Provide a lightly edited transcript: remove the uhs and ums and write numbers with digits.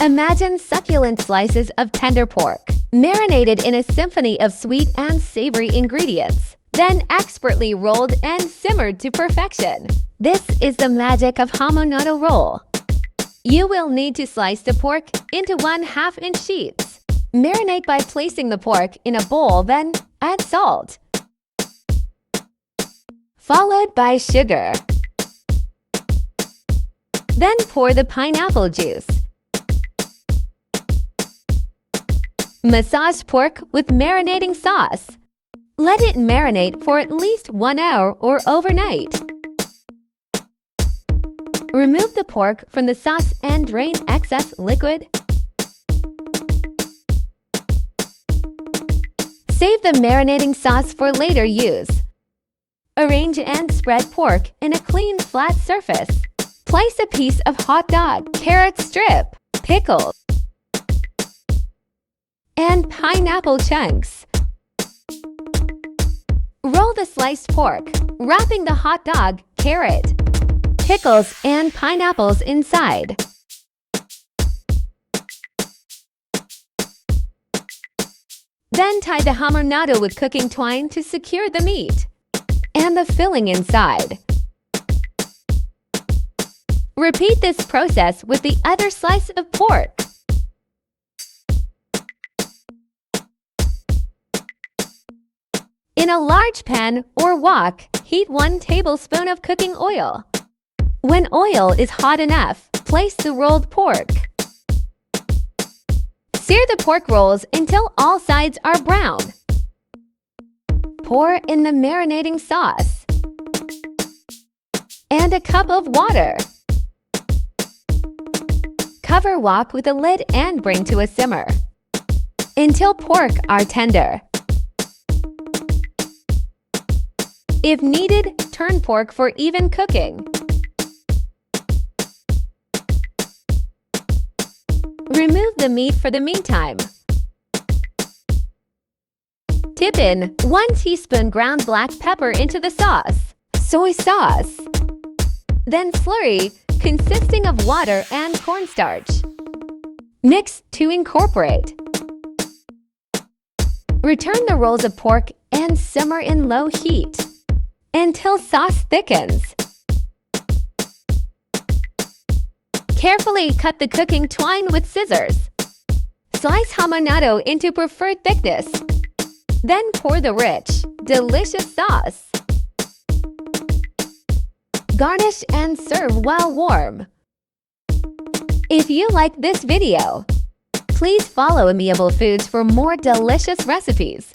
Imagine succulent slices of tender pork, marinated in a symphony of sweet and savory ingredients, then expertly rolled and simmered to perfection. This is the magic of Hamonado Roll. You will need to slice the pork into 1/2-inch sheets. Marinate by placing the pork in a bowl, then add salt, followed by sugar. Then pour the pineapple juice. Massage pork with marinating sauce. Let it marinate for at least 1 hour or overnight. Remove the pork from the sauce and drain excess liquid. Save the marinating sauce for later use. Arrange and spread pork in a clean, flat surface. Place a piece of hot dog, carrot strip, pickles, and pineapple chunks. Roll the sliced pork, wrapping the hot dog, carrot, pickles, and pineapples inside. Then tie the hamonado with cooking twine to secure the meat and the filling inside. Repeat this process with the other slice of pork. In a large pan or wok, heat 1 tablespoon of cooking oil. When oil is hot enough, place the rolled pork. Sear the pork rolls until all sides are brown. Pour in the marinating sauce and a cup of water. Cover wok with a lid and bring to a simmer until pork are tender. If needed, turn pork for even cooking. Remove the meat for the meantime. Dip in 1 teaspoon ground black pepper into the sauce, soy sauce, then slurry consisting of water and cornstarch. Mix to incorporate. Return the rolls of pork and simmer in low heat until sauce thickens. Carefully cut the cooking twine with scissors. Slice hamonado into preferred thickness. Then pour the rich, delicious sauce. Garnish and serve while warm. If you like this video, please follow Amiable Foods for more delicious recipes.